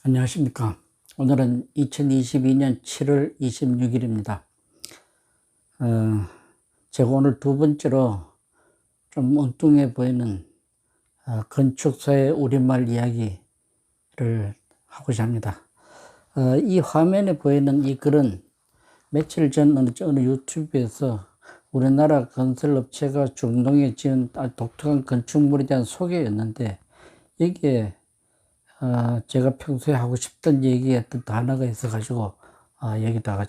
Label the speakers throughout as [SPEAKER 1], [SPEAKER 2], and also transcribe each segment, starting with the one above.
[SPEAKER 1] 안녕하십니까. 오늘은 2022년 7월 26일입니다. 제가 오늘 두 번째로 좀 엉뚱해 보이는 건축사의 우리말 이야기를 하고자 합니다. 이 화면에 보이는 이 글은 며칠 전 어느 유튜브에서 우리나라 건설업체가 중동에 지은 독특한 건축물에 대한 소개였는데, 여기에 제가 평소에 하고 싶던 얘기했던 단어가 있어가지고 여기다가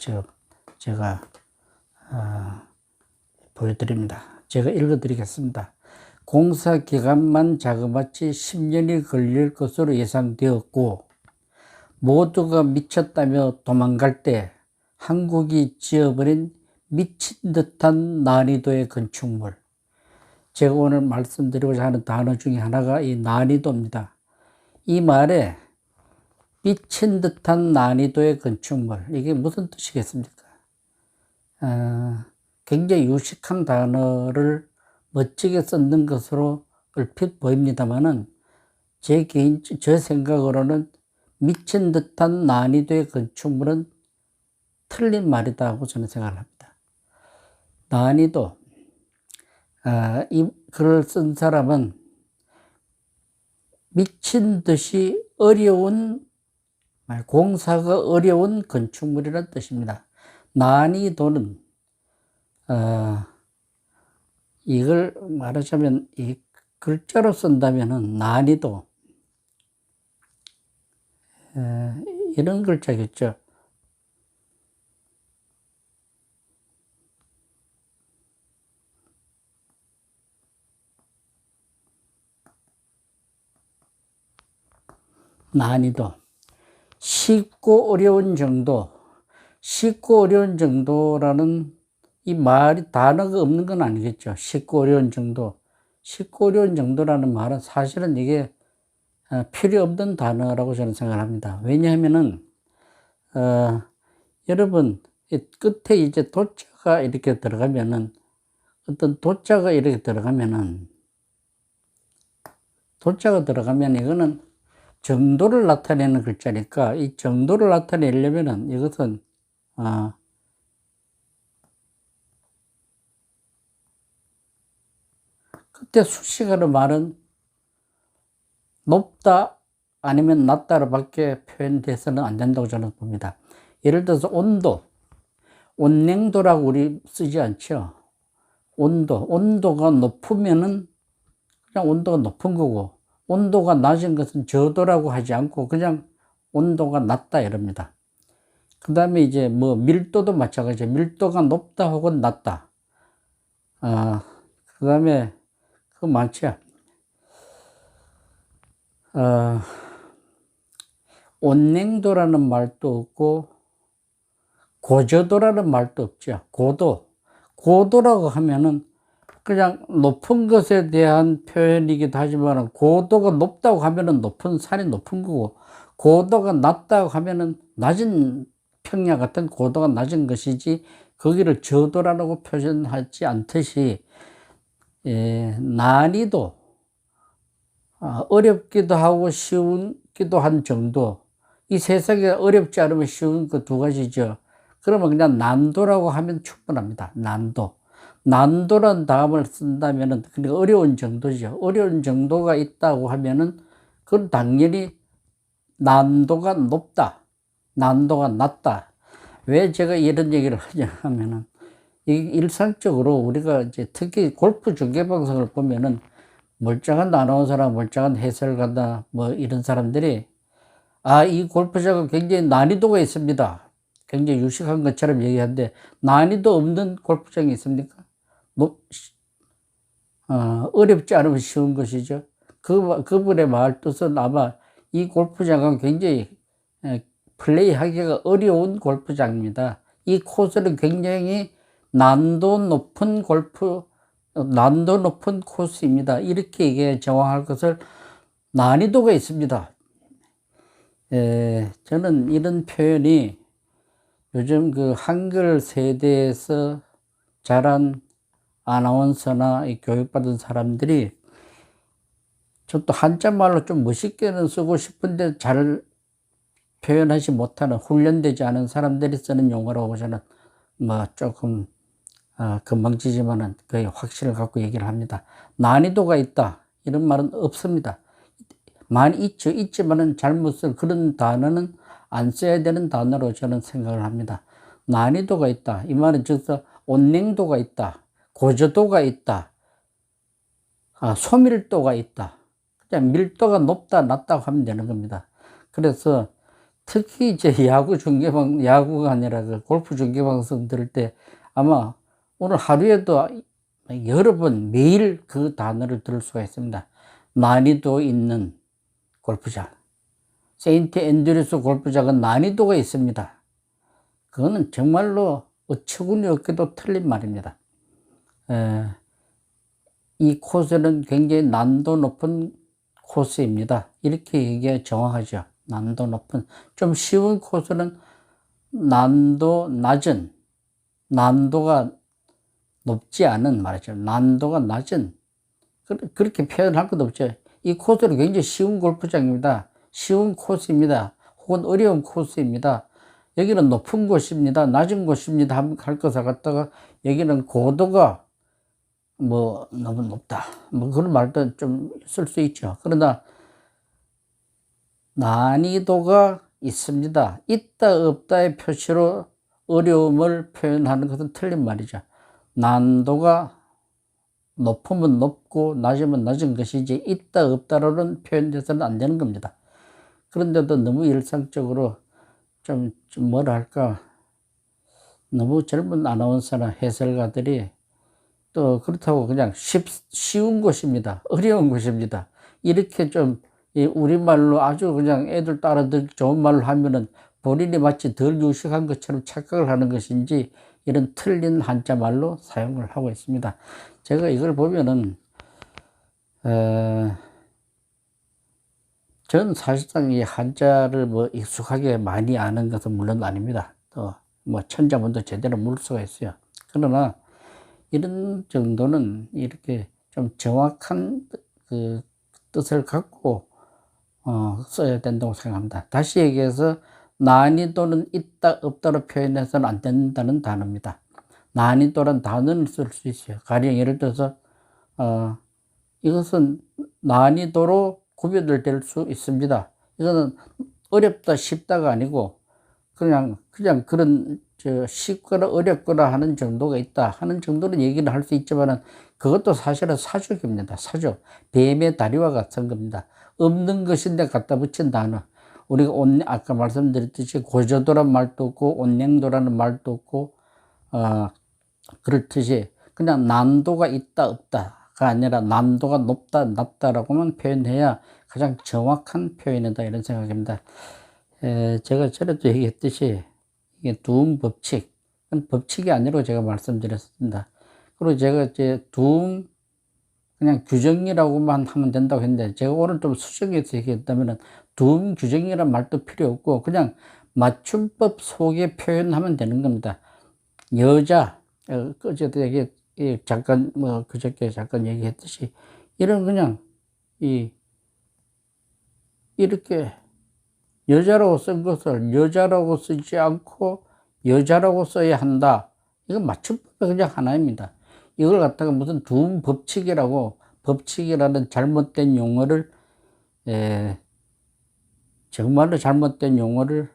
[SPEAKER 1] 제가 보여드립니다. 제가 읽어드리겠습니다. 공사 기간만 자그마치 10년이 걸릴 것으로 예상되었고, 모두가 미쳤다며 도망갈 때 한국이 지어버린 미친 듯한 난이도의 건축물. 제가 오늘 말씀드리고자 하는 단어 중에 하나가 이 난이도입니다. 이 말에 미친 듯한 난이도의 건축물, 이게 무슨 뜻이겠습니까? 굉장히 유식한 단어를 멋지게 썼는 것으로 얼핏 보입니다만은, 제 생각으로는 미친 듯한 난이도의 건축물은 틀린 말이다고 저는 생각을 합니다. 난이도, 이 글을 쓴 사람은 미친 듯이 공사가 어려운 건축물이라는 뜻입니다. 난이도는, 이걸 말하자면, 이 글자로 쓴다면은 난이도, 이런 글자겠죠. 난이도. 쉽고 어려운 정도. 쉽고 어려운 정도라는 이 단어가 없는 건 아니겠죠. 쉽고 어려운 정도. 쉽고 어려운 정도라는 말은 사실은 이게 필요 없는 단어라고 저는 생각합니다. 왜냐하면은, 여러분, 끝에 이제 도자가 이렇게 들어가면은, 도자가 들어가면 이거는 정도를 나타내는 글자니까, 이 정도를 나타내려면은 이것은 그때 수식어로 말은 높다 아니면 낮다로 밖에 표현돼서는 안 된다고 저는 봅니다. 예를 들어서 온냉도라고 우리 쓰지 않죠. 온도가 높으면은 그냥 온도가 높은 거고, 온도가 낮은 것은 저도라고 하지 않고 그냥 온도가 낮다 이럽니다. 그 다음에 이제 밀도도 마찬가지예요. 밀도가 높다 혹은 낮다. 그 다음에 그거 많죠. 온냉도라는 말도 없고 고저도라는 말도 없죠. 고도라고 하면은 그냥 높은 것에 대한 표현이기도 하지만, 고도가 높다고 하면은 산이 높은 거고, 고도가 낮다고 하면은 낮은 평야 같은 고도가 낮은 것이지, 거기를 저도라고 표현하지 않듯이, 난이도, 어렵기도 하고 쉬운기도 한 정도, 이 세상에 어렵지 않으면 쉬운 그 두 가지죠. 그러면 그냥 난도라고 하면 충분합니다. 난도란 단어를 쓴다면은, 그러니까 어려운 정도죠. 어려운 정도가 있다고 하면은, 그건 당연히 난도가 높다, 난도가 낮다. 왜 제가 이런 얘기를 하냐 하면은, 일상적으로 우리가 이제 특히 골프 중계방송을 보면은, 멀쩡한 아나운서나 멀쩡한 해설가나 이런 사람들이, 이 골프장은 굉장히 난이도가 있습니다, 굉장히 유식한 것처럼 얘기하는데, 난이도 없는 골프장이 있습니까? 어렵지 않으면 쉬운 것이죠. 그분의 말 뜻은 아마 이 골프장은 굉장히 플레이하기가 어려운 골프장입니다. 이 코스는 굉장히 난도 높은 코스입니다. 이렇게 이게 정확할 것을, 난이도가 있습니다. 저는 이런 표현이 요즘 그 한글 세대에서 자란 아나운서나 교육받은 사람들이, 저도 한자말로 좀 멋있게는 쓰고 싶은데 잘 표현하지 못하는 훈련되지 않은 사람들이 쓰는 용어라고 저는 뭐 조금 건방지지만은 거의 확신을 갖고 얘기를 합니다. 난이도가 있다 이런 말은 없습니다. 많이 있죠. 있지만은 잘못 쓸 그런 단어는 안 써야 되는 단어로 저는 생각을 합니다. 난이도가 있다 이 말은 즉서 온냉도가 있다, 고조도가 있다, 소밀도가 있다. 그냥 밀도가 높다 낮다고 하면 되는 겁니다. 그래서 특히 이제 야구가 아니라 그 골프 중계방송 들을 때 아마 오늘 하루에도 여러 번 매일 그 단어를 들을 수가 있습니다. 난이도 있는 골프장. 세인트 앤드류스 골프장은 난이도가 있습니다. 그거는 정말로 어처구니 없게도 틀린 말입니다. 이 코스는 굉장히 난도 높은 코스입니다. 이렇게 얘기가 정확하죠. 난도 높은, 좀 쉬운 코스는 난도 낮은, 난도가 높지 않은 말이죠. 난도가 낮은, 그렇게 표현할 것도 없죠. 이 코스는 굉장히 쉬운 골프장입니다. 쉬운 코스입니다. 혹은 어려운 코스입니다. 여기는 높은 곳입니다. 낮은 곳입니다. 할 것을 갖다가 여기는 고도가 뭐 너무 높다. 뭐 그런 말도 좀 쓸 수 있죠. 그러나 난이도가 있습니다. 있다 없다의 표시로 어려움을 표현하는 것은 틀린 말이죠. 난도가 높으면 높고 낮으면 낮은 것이지 있다 없다로는 표현돼서는 안 되는 겁니다. 그런데도 너무 일상적으로 좀 뭐랄까 너무 젊은 아나운서나 해설가들이 또 그렇다고 그냥 쉬운 곳입니다. 어려운 곳입니다. 이렇게 좀 우리말로 아주 그냥 애들 따라듣기 좋은 말로 하면은 본인이 마치 덜 유식한 것처럼 착각을 하는 것인지 이런 틀린 한자말로 사용을 하고 있습니다. 제가 이걸 보면은 전 사실상 이 한자를 뭐 익숙하게 많이 아는 것은 물론 아닙니다. 또 뭐 천자문도 제대로 물 수가 있어요. 그러나 이런 정도는 이렇게 좀 정확한 그 뜻을 갖고 써야 된다고 생각합니다. 다시 얘기해서 난이도는 있다 없다로 표현해서는 안 된다는 단어입니다. 난이도란 단어는 쓸 수 있어요. 가령 예를 들어서 이것은 난이도로 구별될 수 있습니다. 이거는 어렵다 쉽다가 아니고 그냥 그런 쉽거나 어렵거나 하는 정도가 있다 하는 정도는 얘기를 할 수 있지만은 그것도 사실은 사족입니다. 사족. 뱀의 다리와 같은 겁니다. 없는 것인데 갖다 붙인 단어. 우리가 아까 말씀드렸듯이 고조도란 말도 없고 온냉도라는 말도 없고 그렇듯이 그냥 난도가 있다 없다가 아니라 난도가 높다 낮다라고만 표현해야 가장 정확한 표현이다 이런 생각입니다. 제가 전에도 얘기했듯이 이게 두음 법칙, 법칙이 아니라고 제가 말씀드렸습니다. 그리고 제가 이제 두음 그냥 규정이라고만 하면 된다고 했는데 제가 오늘 좀 수정해서 얘기했다면은 두음 규정이란 말도 필요 없고 그냥 맞춤법 속에 표현하면 되는 겁니다. 여자, 어제도 잠깐 그저께 잠깐 얘기했듯이 이런 그냥 이렇게 여자라고 쓴 것을 여자라고 쓰지 않고 여자라고 써야 한다. 이건 맞춤법의 그냥 하나입니다. 이걸 갖다가 무슨 두음 법칙이라고 법칙이라는 잘못된 용어를 정말로 잘못된 용어를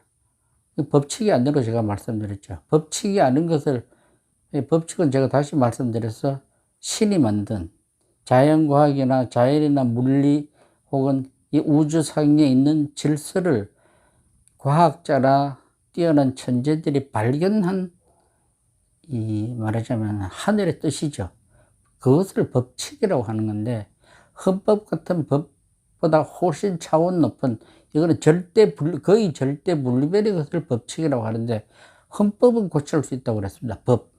[SPEAKER 1] 법칙이 아니라고 제가 말씀드렸죠. 법칙이 아닌 것을 법칙은 제가 다시 말씀드려서 신이 만든 자연과학이나 자연이나 물리 혹은 이 우주상에 있는 질서를 과학자나 뛰어난 천재들이 발견한 말하자면 하늘의 뜻이죠. 그것을 법칙이라고 하는 건데 헌법 같은 법보다 훨씬 차원 높은 이거는 거의 절대 분리별의 것을 법칙이라고 하는데 헌법은 고칠 수 있다고 그랬습니다. 법.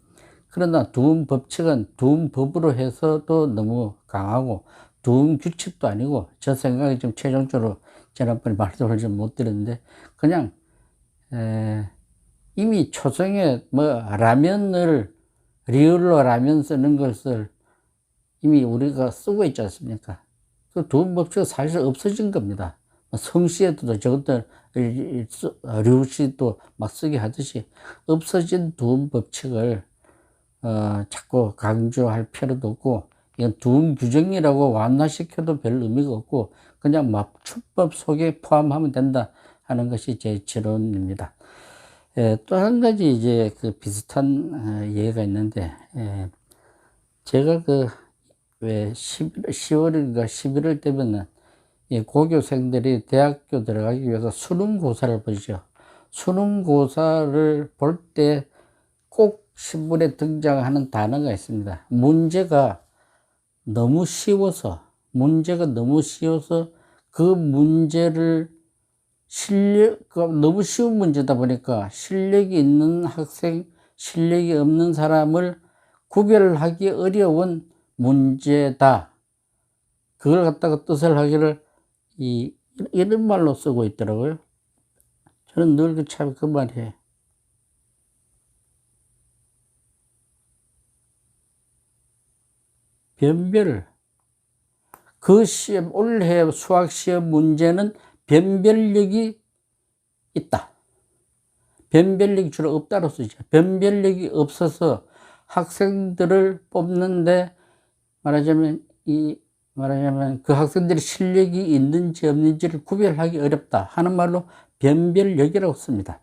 [SPEAKER 1] 그러나 두음 법칙은 두음 법으로 해서도 너무 강하고 두음 규칙도 아니고 저 생각이 좀 최종적으로 지난번에 말씀을 좀 못 드렸는데 그냥 이미 초성에 라면을 리을로 라면 쓰는 것을 이미 우리가 쓰고 있지 않습니까? 그 두음 법칙은 사실 없어진 겁니다. 성씨에도 저것들 류씨도 막 쓰게 하듯이 없어진 두음 법칙을 자꾸 강조할 필요도 없고, 이건 두음 규정이라고 완화시켜도 별 의미가 없고 그냥 맞춤법 속에 포함하면 된다 하는 것이 제 지론입니다. 또 한 가지 이제 그 비슷한 예가 있는데, 제가 왜 10월인가 11월 되면은 이 고교생들이 대학교 들어가기 위해서 수능고사를 보죠. 수능고사를 볼 때 꼭 신문에 등장하는 단어가 있습니다. 문제가 너무 쉬워서 그 문제를 너무 쉬운 문제다 보니까 실력이 있는 학생, 실력이 없는 사람을 구별하기 어려운 문제다. 그걸 갖다가 뜻을 하기를 이런 말로 쓰고 있더라고요. 저는 늘 참 그 말이에요. 변별. 그 시험, 올해 수학 시험 문제는 변별력이 있다. 변별력이 주로 없다로 쓰죠. 변별력이 없어서 학생들을 뽑는데 말하자면 그 학생들이 실력이 있는지 없는지를 구별하기 어렵다 하는 말로 변별력이라고 씁니다.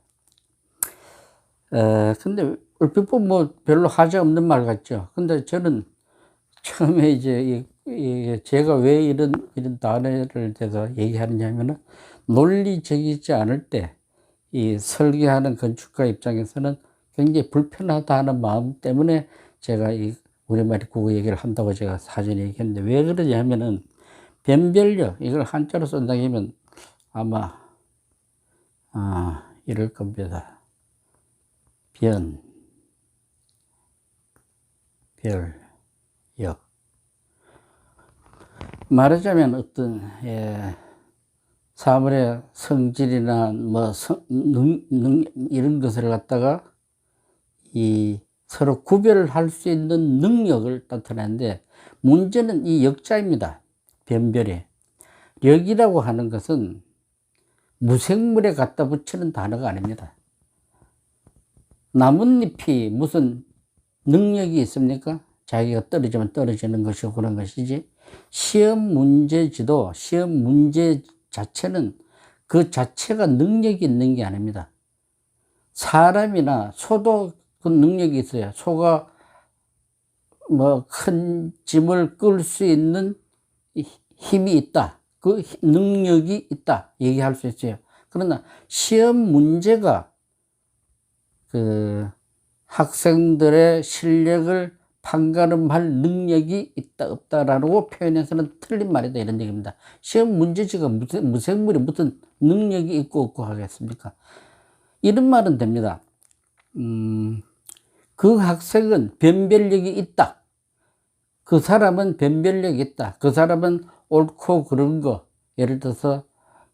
[SPEAKER 1] 근데 얼핏 보면 뭐 별로 하자 없는 말 같죠. 근데 저는 처음에 이제 제가 왜 이런 단어를 대서 얘기하느냐면은 논리적이지 않을 때 이 설계하는 건축가 입장에서는 굉장히 불편하다 하는 마음 때문에 제가 이 우리말이 국어 얘기를 한다고 제가 사전에 얘기했는데, 왜 그러냐 하면은 변별력, 이걸 한자로 쓴다면 아마 이럴 겁니다. 변별력. 말하자면 어떤 사물의 성질이나 뭐 이런 것을 갖다가 서로 구별을 할 수 있는 능력을 나타내는데, 문제는 이 역자입니다. 변별의 력이라고 하는 것은 무생물에 갖다 붙이는 단어가 아닙니다. 나뭇잎이 무슨 능력이 있습니까? 자기가 떨어지면 떨어지는 것이고 그런 것이지, 시험 문제지도 시험 문제 자체는 그 자체가 능력이 있는 게 아닙니다. 사람이나 소도 그 능력이 있어요. 소가 뭐 큰 짐을 끌 수 있는 힘이 있다. 그 능력이 있다. 얘기할 수 있어요. 그러나 시험 문제가 그 학생들의 실력을 판가름할 능력이 있다 없다라고 표현해서는 틀린 말이다 이런 얘기입니다. 시험 문제지가 무생물이 무슨 능력이 있고 없고 하겠습니까? 이런 말은 됩니다. 그 학생은 변별력이 있다. 그 사람은 변별력이 있다. 그 사람은 옳고 그른 거, 예를 들어서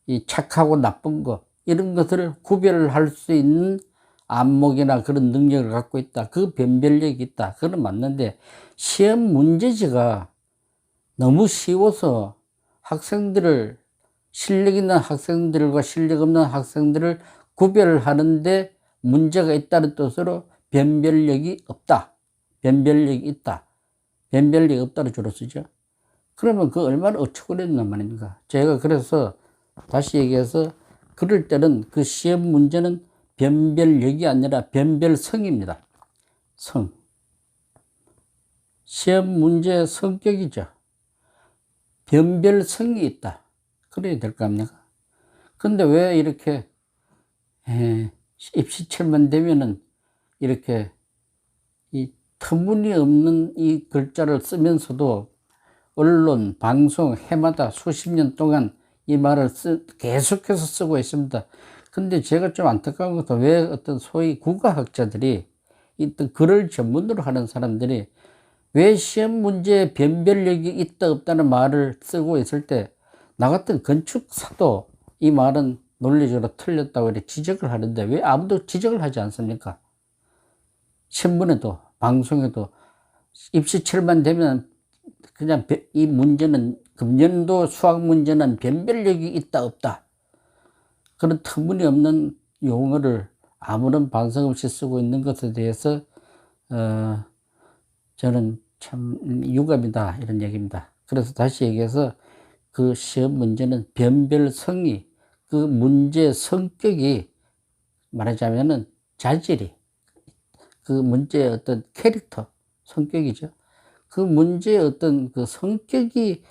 [SPEAKER 1] 이 착하고 나쁜 거, 이런 것들을 구별을 할 수 있는 안목이나 그런 능력을 갖고 있다. 그 변별력이 있다. 그건 맞는데, 시험 문제지가 너무 쉬워서 학생들을, 실력 있는 학생들과 실력 없는 학생들을 구별하는데 문제가 있다는 뜻으로 변별력이 없다. 변별력이 있다. 변별력이 없다로 주로 쓰죠. 그러면 그 얼마나 어처구니없는 말입니까? 제가 그래서 다시 얘기해서, 그럴 때는 그 시험 문제는 변별력이 아니라 변별성입니다. 성. 시험 문제의 성격이죠. 변별성이 있다. 그래야 될 거 아닙니까? 근데 왜 이렇게 입시철만 되면은 이렇게 이 터무니없는 이 글자를 쓰면서도 언론, 방송, 해마다 수십 년 동안 이 말을 계속해서 쓰고 있습니다. 근데 제가 좀 안타까운 것은, 왜 어떤 소위 국어학자들이, 어떤 글을 전문으로 하는 사람들이 왜 시험 문제에 변별력이 있다 없다는 말을 쓰고 있을 때, 나 같은 건축사도 이 말은 논리적으로 틀렸다고 이렇게 지적을 하는데 왜 아무도 지적을 하지 않습니까? 신문에도 방송에도 입시철만 되면 그냥 이 문제는, 금년도 수학 문제는 변별력이 있다 없다 그런 터무니없는 용어를 아무런 반성 없이 쓰고 있는 것에 대해서 저는 참 유감이다 이런 얘기입니다. 그래서 다시 얘기해서 그 시험 문제는 변별성이, 그 문제의 성격이, 말하자면은 자질이, 그 문제의 어떤 캐릭터, 성격이죠. 그 문제의 어떤 그 성격이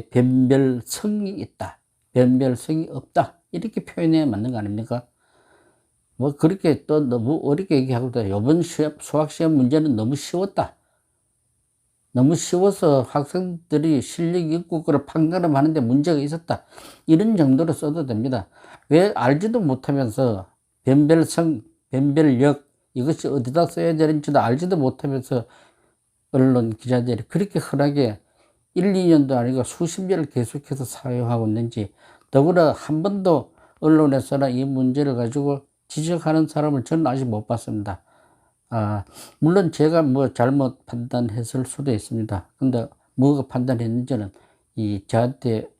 [SPEAKER 1] 변별성이 있다, 변별성이 없다, 이렇게 표현해야 맞는 거 아닙니까? 뭐 그렇게 또 너무 어렵게 얘기하고, 이번 수학 시험 문제는 너무 쉬웠다, 너무 쉬워서 학생들이 실력이 있고 그걸 판가름 하는데 문제가 있었다, 이런 정도로 써도 됩니다. 왜 알지도 못하면서 변별성, 변별력, 이것이 어디다 써야 되는지도 알지도 못하면서 언론 기자들이 그렇게 흔하게 1, 2년도 아니고 수십 년을 계속해서 사용하고 있는지, 더불어 한 번도 언론에서나 이 문제를 가지고 지적하는 사람을 저는 아직 못 봤습니다. 물론 제가 뭐 잘못 판단했을 수도 있습니다. 근데 뭐가 판단했는지는 저한테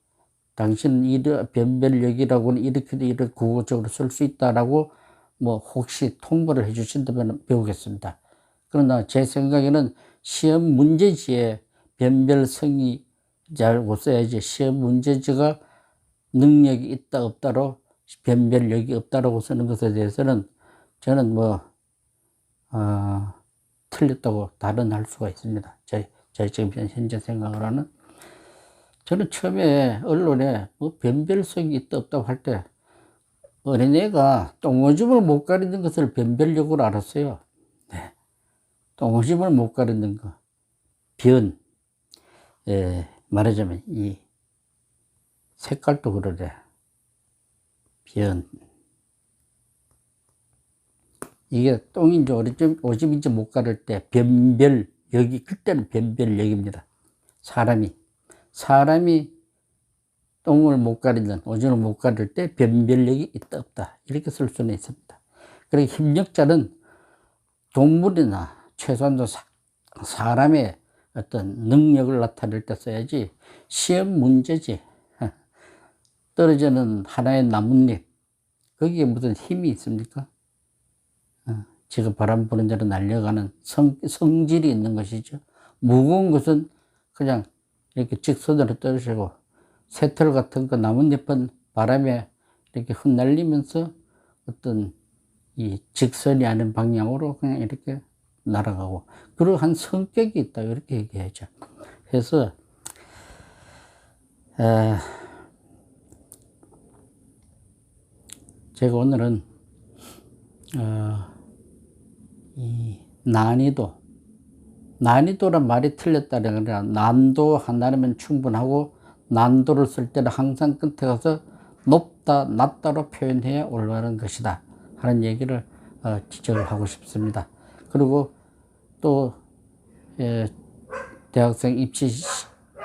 [SPEAKER 1] 당신은 이런 변별력이라고는 이렇게도 이렇게 구호적으로 쓸 수 있다라고 뭐 혹시 통보를 해 주신다면 배우겠습니다. 그러나 제 생각에는 시험 문제지에 변별성이 잘못 써야지, 시험 문제지가 능력이 있다 없다로 변별력이 없다라고 쓰는 것에 대해서는 저는 틀렸다고 단언할 수가 있습니다. 제 지금 현재 생각으로는. 저는 처음에 언론에 뭐 변별성이 있다 없다고 할 때 어린애가 똥오줌을 못 가리는 것을 변별력으로 알았어요. 네. 똥오줌을 못 가리는 거. 변. 말하자면 이 색깔도 그러래. 변. 이게 똥인지 오줌인지 못 가릴 때 변별력이, 그때는 변별력입니다. 사람이 똥을 못 가리는, 오줌을 못 가릴 때 변별력이 있다 없다, 이렇게 쓸 수는 있습니다. 그리고 협력자는 동물이나 최소한도 사람의 어떤 능력을 나타낼 때 써야지, 시험 문제지, 떨어지는 하나의 나뭇잎, 거기에 무슨 힘이 있습니까? 지금 바람 부는 대로 날려가는 성질이 있는 것이죠. 무거운 것은 그냥 이렇게 직선으로 떨어지고, 새털 같은 그 나뭇잎은 바람에 이렇게 흩날리면서 어떤 이 직선이 아닌 방향으로 그냥 이렇게 날아가고, 그러한 성격이 있다, 이렇게 얘기하죠. 그래서 제가 오늘은 이 난이도란 말이 틀렸다는 게 아니라, 난도 하나라면 충분하고 난도를 쓸 때는 항상 끝에 가서 높다, 낮다로 표현해야 올바른 것이다 하는 얘기를 지적을 하고 싶습니다. 그리고 또 대학생 입시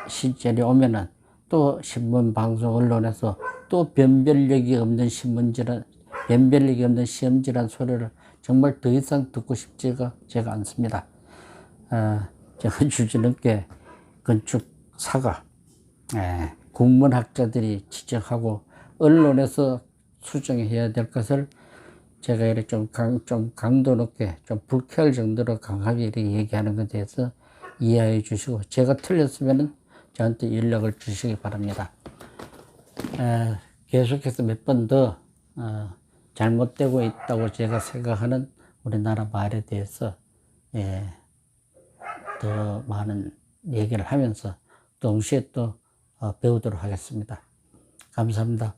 [SPEAKER 1] 시절이 오면은 또 신문, 방송, 언론에서 또 변별력이 없는 신문지란, 변별력이 없는 시험지란 소리를 정말 더 이상 듣고 싶지가 제가 않습니다. 제가 주저넘게 건축사가, 국문학자들이 지적하고 언론에서 수정해야 될 것을 제가 이렇게 좀 강도 높게, 좀 불쾌할 정도로 강하게 이렇게 얘기하는 것에 대해서 이해해 주시고, 제가 틀렸으면 저한테 연락을 주시기 바랍니다. 계속해서 몇 번 더 잘못되고 있다고 제가 생각하는 우리나라 말에 대해서 더 많은 얘기를 하면서 동시에 또 배우도록 하겠습니다. 감사합니다.